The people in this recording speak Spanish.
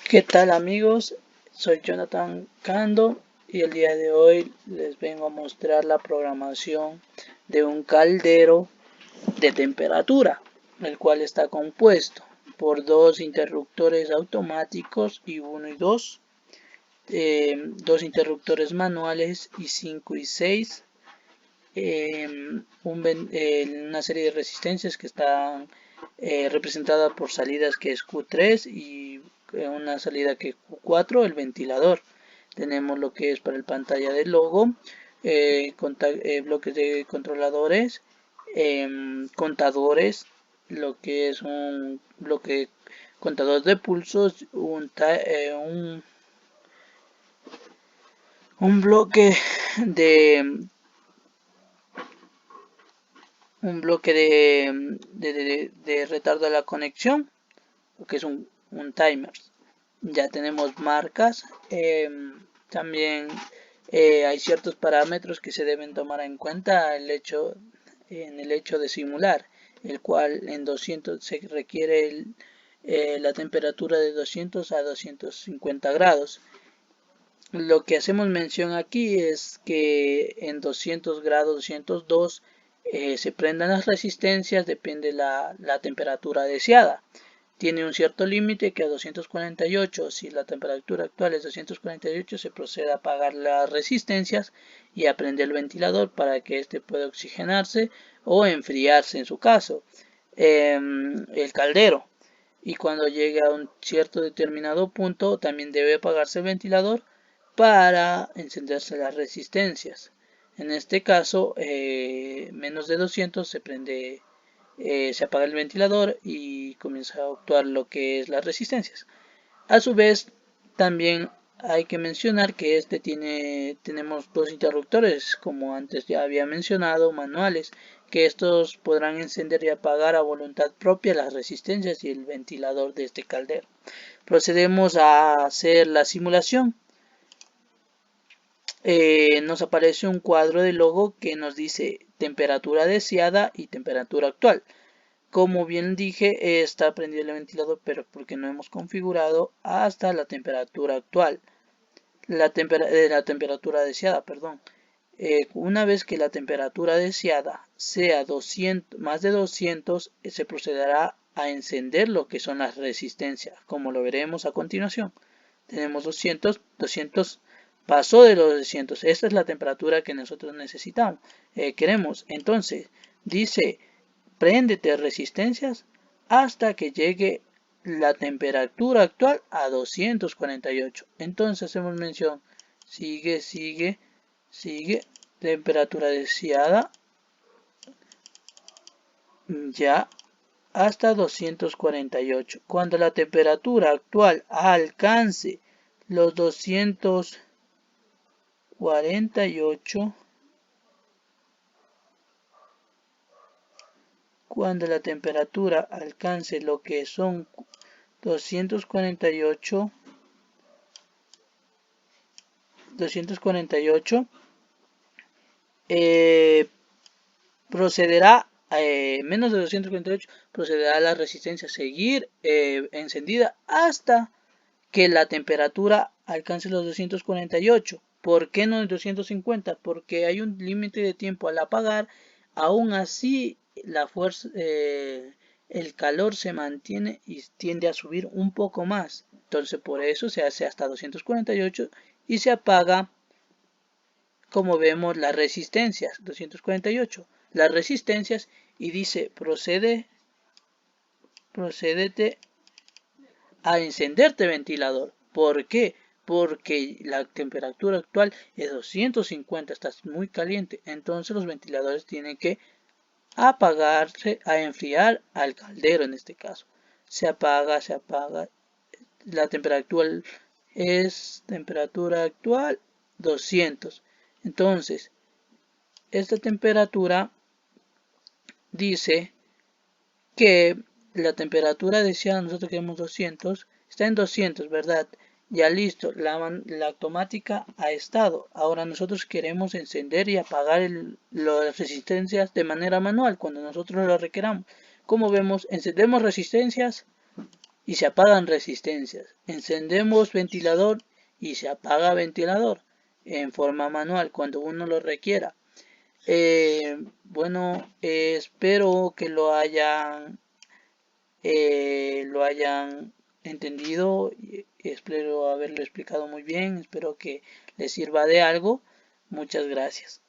¿Qué tal amigos? Soy Jonathan Cando y el día de hoy les vengo a mostrar la programación de un caldero de temperatura, el cual está compuesto por dos interruptores automáticos y 1 y 2, dos interruptores manuales y 5 y 6, una serie de resistencias que están representadas por salidas que es Q3 y una salida que es Q4, el ventilador. Tenemos lo que es para el pantalla del logo, bloques de controladores, contadores, lo que es un bloque contador de pulsos, un bloque de de retardo de la conexión, que es un timer. Ya tenemos marcas, también hay ciertos parámetros que se deben tomar en cuenta en el hecho de simular, el cual en 200 se requiere la temperatura de 200 a 250 grados. Lo que hacemos mención aquí es que en 200 grados, 202, se prendan las resistencias, depende la temperatura deseada. Tiene un cierto límite que a 248, si la temperatura actual es 248, se procede a apagar las resistencias y a prender el ventilador para que éste pueda oxigenarse o enfriarse en su caso. El caldero. Y cuando llegue a un cierto determinado punto, también debe apagarse el ventilador para encenderse las resistencias. En este caso, menos de 200 se prende, se apaga el ventilador y comienza a actuar lo que es las resistencias. A su vez, también hay que mencionar que tenemos dos interruptores, como antes ya había mencionado, manuales, que estos podrán encender y apagar a voluntad propia las resistencias y el ventilador de este caldero. Procedemos a hacer la simulación. Nos aparece un cuadro de logo que nos dice temperatura deseada y temperatura actual. Como bien dije, está prendido el ventilador, pero porque no hemos configurado hasta la temperatura actual. La temperatura deseada, perdón. Una vez que la temperatura deseada sea 200, más de 200, se procederá a encender lo que son las resistencias, como lo veremos a continuación. Tenemos 200, 200 pasó de los 200. Esta es la temperatura que nosotros necesitamos. Queremos, entonces, dice, préndete resistencias hasta que llegue la temperatura actual a 248. Entonces hacemos mención, sigue, temperatura deseada, ya hasta 248. Cuando la temperatura actual alcance los 248, cuando la temperatura alcance lo que son 248, procederá menos de 248, procederá a la resistencia a seguir encendida hasta que la temperatura alcance los 248. ¿Por qué no 250? Porque hay un límite de tiempo al apagar. Aún así, la fuerza, el calor se mantiene y tiende a subir un poco más. Entonces, por eso se hace hasta 248 y se apaga, como vemos, las resistencias. 248, las resistencias, y dice procédete a encenderte ventilador. ¿Por qué? Porque la temperatura actual es 250, está muy caliente. Entonces los ventiladores tienen que apagarse, a enfriar al caldero en este caso. Se apaga. La temperatura actual 200. Entonces, esta temperatura dice que la temperatura deseada, nosotros queremos 200, está en 200, ¿verdad? Ya listo, la automática ha estado. Ahora nosotros queremos encender y apagar las resistencias de manera manual cuando nosotros lo requeramos. Como vemos, encendemos resistencias y se apagan resistencias. Encendemos ventilador y se apaga ventilador en forma manual cuando uno lo requiera. Bueno, espero que lo hayan entendido. Espero haberlo explicado muy bien. Espero que les sirva de algo. Muchas gracias.